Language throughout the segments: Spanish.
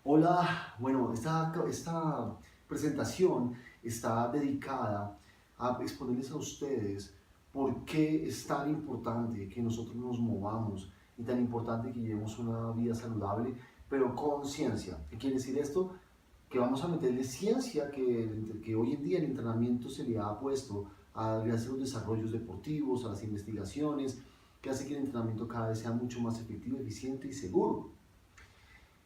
Hola, bueno, esta presentación está dedicada a exponerles a ustedes por qué es tan importante que nosotros nos movamos y tan importante que llevemos una vida saludable, pero con ciencia. ¿Qué quiere decir esto? Que vamos a meterle ciencia que hoy en día el entrenamiento se le ha puesto gracias a los desarrollos deportivos, a las investigaciones, que hace que el entrenamiento cada vez sea mucho más efectivo, eficiente y seguro.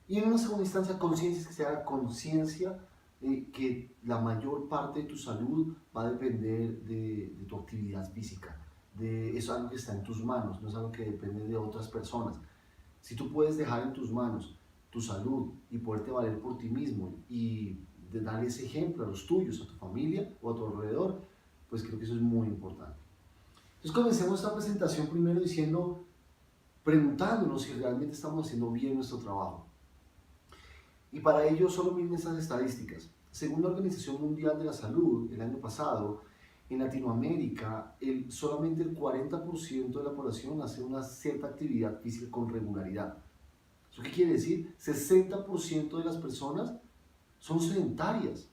Y en una segunda instancia, conciencia es que se haga conciencia de que la mayor parte de tu salud va a depender de tu actividad física. Es algo que está en tus manos, no es algo que depende de otras personas. Si tú puedes dejar en tus manos tu salud y poderte valer por ti mismo y de dar ese ejemplo a los tuyos, a tu familia o a tu alrededor, pues creo que eso es muy importante. Entonces comencemos esta presentación primero preguntándonos si realmente estamos haciendo bien nuestro trabajo. Y para ello solo miren esas estadísticas. Según la Organización Mundial de la Salud, el año pasado, en Latinoamérica, solamente el 40% de la población hace una cierta actividad física con regularidad. ¿Eso qué quiere decir? 60% de las personas son sedentarias.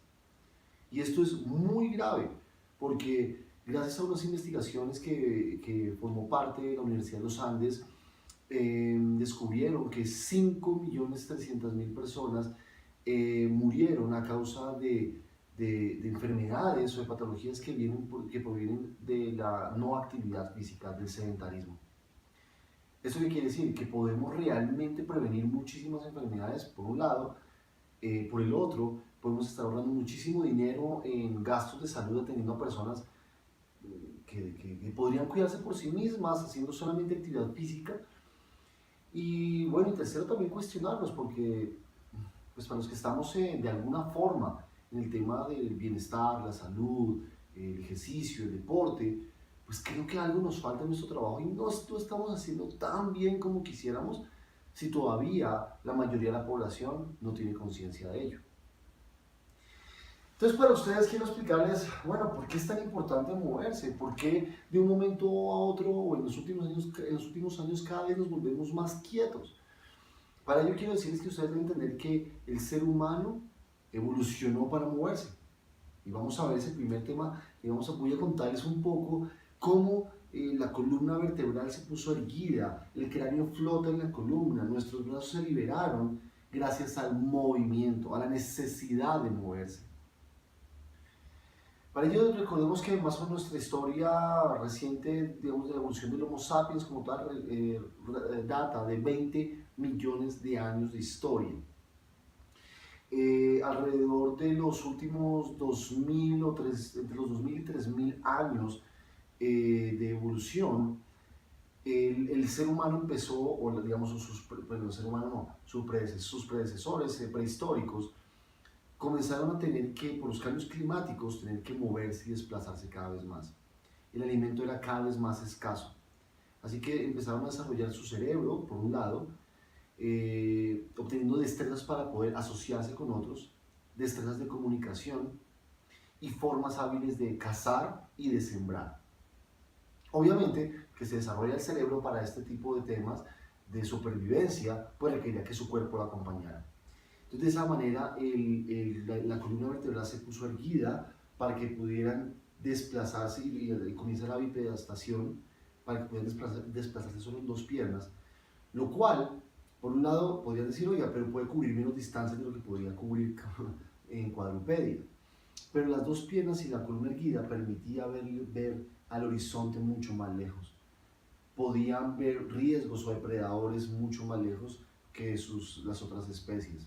Y esto es muy grave, porque gracias a unas investigaciones que formó parte de la Universidad de los Andes, descubrieron que 5.300.000 personas murieron a causa de enfermedades o de patologías que provienen de la no actividad física, del sedentarismo. ¿Eso qué quiere decir? Que podemos realmente prevenir muchísimas enfermedades, por un lado. Por el otro, podemos estar ahorrando muchísimo dinero en gastos de salud atendiendo a personas que podrían cuidarse por sí mismas, haciendo solamente actividad física. Y bueno, y tercero también cuestionarnos, porque pues para los que estamos de alguna forma en el tema del bienestar, la salud, el ejercicio, el deporte, pues creo que algo nos falta en nuestro trabajo y no lo estamos haciendo tan bien como quisiéramos si todavía la mayoría de la población no tiene conciencia de ello. Entonces, para ustedes quiero explicarles, bueno, por qué es tan importante moverse, por qué de un momento a otro o en los últimos años cada vez nos volvemos más quietos. Para ello quiero decirles que ustedes deben entender que el ser humano evolucionó para moverse. Y vamos a ver ese primer tema y voy a contarles un poco cómo la columna vertebral se puso erguida, el cráneo flota en la columna, nuestros brazos se liberaron gracias al movimiento, a la necesidad de moverse. Para ello recordemos que más o menos nuestra historia reciente, digamos, de la evolución del Homo sapiens como tal, data de 20 millones de años de historia. Alrededor de los últimos 2000 entre los 2000 y 3000 años de evolución, el ser humano empezó, o digamos, el ser humano no, sus predecesores prehistóricos, comenzaron a tener que, por los cambios climáticos, tener que moverse y desplazarse cada vez más. El alimento era cada vez más escaso. Así que empezaron a desarrollar su cerebro, por un lado, obteniendo destrezas para poder asociarse con otros, destrezas de comunicación y formas hábiles de cazar y de sembrar. Obviamente que se desarrolla el cerebro para este tipo de temas de supervivencia, pues requería que su cuerpo lo acompañara. Entonces, de esa manera, la columna vertebral se puso erguida para que pudieran desplazarse y comienza la bipedestación, para que pudieran desplazarse solo en dos piernas, lo cual, por un lado, podrían decir, oiga, pero puede cubrir menos distancia de lo que podría cubrir en cuadrupedia. Pero las dos piernas y la columna erguida permitía ver al horizonte mucho más lejos. Podían ver riesgos o depredadores mucho más lejos que las otras especies.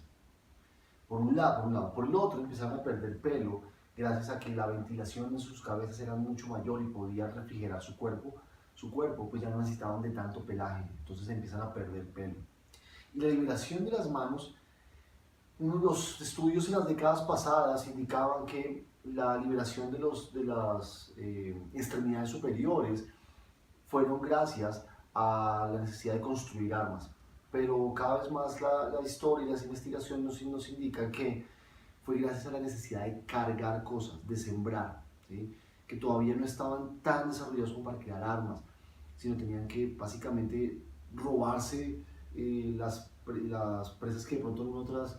Por el otro, empezaron a perder pelo gracias a que la ventilación en sus cabezas era mucho mayor y podía refrigerar su cuerpo. Su cuerpo pues ya no necesitaban de tanto pelaje, entonces empiezan a perder pelo. Y la liberación de las manos, los estudios en las décadas pasadas indicaban que la liberación de las extremidades superiores fueron gracias a la necesidad de construir armas. Pero cada vez más la historia y las investigaciones nos indican que fue gracias a la necesidad de cargar cosas, de sembrar, ¿sí? Que todavía no estaban tan desarrollados como para crear armas, sino tenían que básicamente robarse las presas que de pronto en otras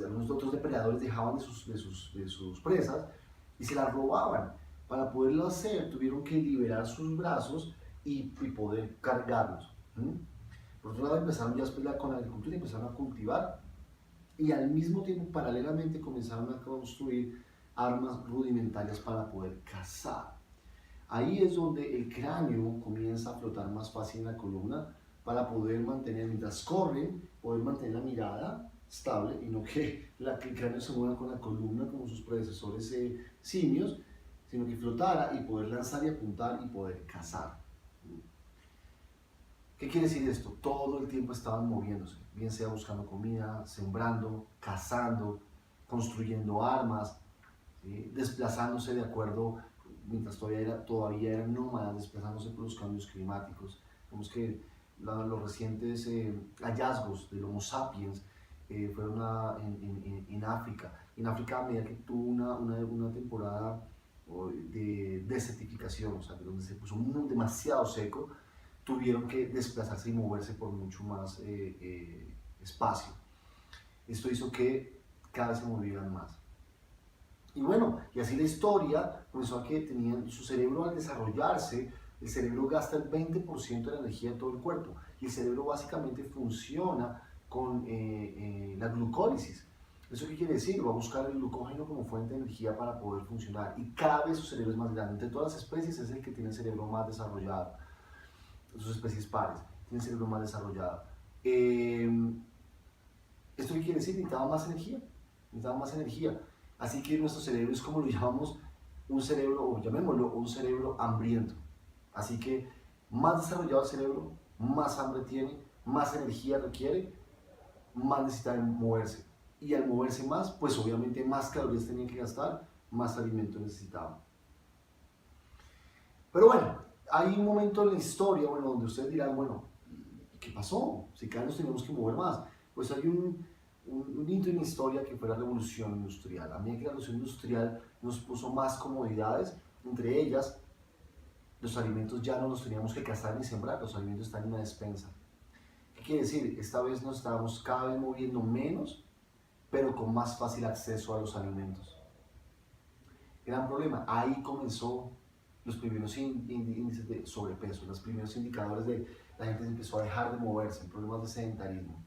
algunos otros depredadores dejaban de sus presas y se las robaban. Para poderlo hacer tuvieron que liberar sus brazos y poder cargarlos. Por otro lado empezaron ya después con la agricultura, empezaron a cultivar y al mismo tiempo paralelamente comenzaron a construir armas rudimentarias para poder cazar. Ahí es donde el cráneo comienza a flotar más fácil en la columna para poder mantener, mientras corren, poder mantener la mirada estable y no que el cráneo se mueva con la columna como sus predecesores simios, sino que flotara y poder lanzar y apuntar y poder cazar. ¿Qué quiere decir esto? Todo el tiempo estaban moviéndose, bien sea buscando comida, sembrando, cazando, construyendo armas, ¿sí? Desplazándose de acuerdo, mientras todavía eran nómadas, desplazándose por los cambios climáticos. Vemos que los recientes hallazgos del Homo sapiens fueron en África. En África, a medida que tuvo una temporada de desertificación, o sea, donde se puso demasiado seco, tuvieron que desplazarse y moverse por mucho más espacio. Esto hizo que cada vez se movieran más. Y bueno, y así la historia comenzó a que tenían su cerebro al desarrollarse, el cerebro gasta el 20% de la energía de todo el cuerpo y el cerebro básicamente funciona con la glucólisis. ¿Eso qué quiere decir? Va a buscar el glucógeno como fuente de energía para poder funcionar y cada vez su cerebro es más grande. Entre todas las especies es el que tiene el cerebro más desarrollado. Sus especies pares, tienen el cerebro más desarrollado. ¿Esto qué quiere decir? Necesitaba más energía. Así que nuestro cerebro es como lo llamamos un cerebro, o llamémoslo un cerebro hambriento. Así que más desarrollado el cerebro, más hambre tiene, más energía requiere, más necesita moverse. Y al moverse más, pues obviamente más calorías tenía que gastar, más alimento necesitaba. Pero bueno, hay un momento en la historia, bueno, donde ustedes dirán, bueno, ¿qué pasó? Si cada vez nos teníamos que mover más. Pues hay un hito en la historia que fue la revolución industrial. A medida que la revolución industrial nos puso más comodidades, entre ellas, los alimentos ya no los teníamos que cazar ni sembrar, los alimentos están en la despensa. ¿Qué quiere decir? Esta vez nos estábamos cada vez moviendo menos, pero con más fácil acceso a los alimentos. Gran problema, ahí comenzó los primeros índices de sobrepeso, los primeros indicadores de la gente empezó a dejar de moverse, problemas de sedentarismo.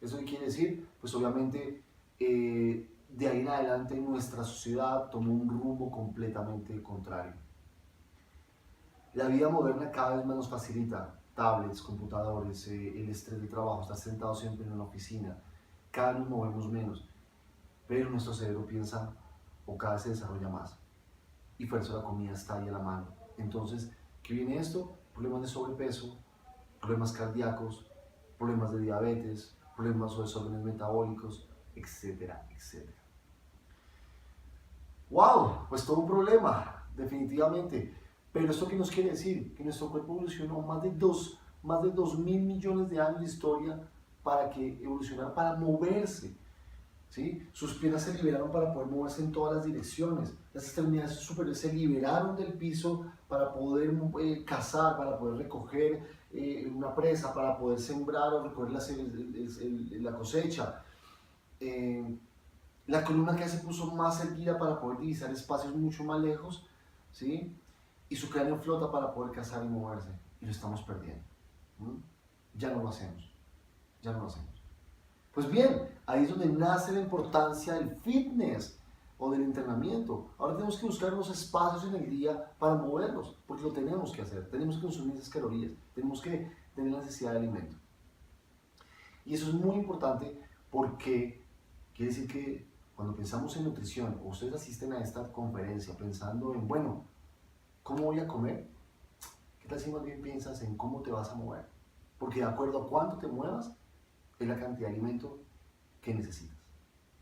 ¿Eso qué quiere decir? Pues obviamente de ahí en adelante nuestra sociedad tomó un rumbo completamente contrario. La vida moderna cada vez más nos facilita tablets, computadores, el estrés de trabajo, estar sentado siempre en una oficina, cada vez nos movemos menos, pero nuestro cerebro piensa o cada vez se desarrolla más y por eso la comida está ahí a la mano. Entonces, ¿qué viene esto? Problemas de sobrepeso, problemas cardíacos, problemas de diabetes, problemas o desórdenes metabólicos, etcétera, etcétera. ¡Wow! Pues todo un problema, definitivamente. Pero ¿esto qué nos quiere decir? Que nuestro cuerpo evolucionó más de 2.000 millones de años de historia para que evolucionara para moverse. ¿Sí? Sus piernas se liberaron para poder moverse en todas las direcciones. Las extremidades superiores se liberaron del piso para poder cazar, para poder recoger una presa, para poder sembrar o recoger la cosecha. La columna que se puso más erguida para poder divisar espacios mucho más lejos, ¿sí? Y su cráneo flota para poder cazar y moverse. Y lo estamos perdiendo. Ya no lo hacemos. Ya no lo hacemos. Pues bien, ahí es donde nace la importancia del fitness o del entrenamiento. Ahora tenemos que buscar los espacios en el día para movernos, porque lo tenemos que hacer. Tenemos que consumir esas calorías, tenemos que tener la necesidad de alimento. Y eso es muy importante porque quiere decir que cuando pensamos en nutrición, o ustedes asisten a esta conferencia pensando en, bueno, ¿cómo voy a comer? ¿Qué tal si más bien piensas en cómo te vas a mover? Porque de acuerdo a cuánto te muevas, es la cantidad de alimento que necesitas.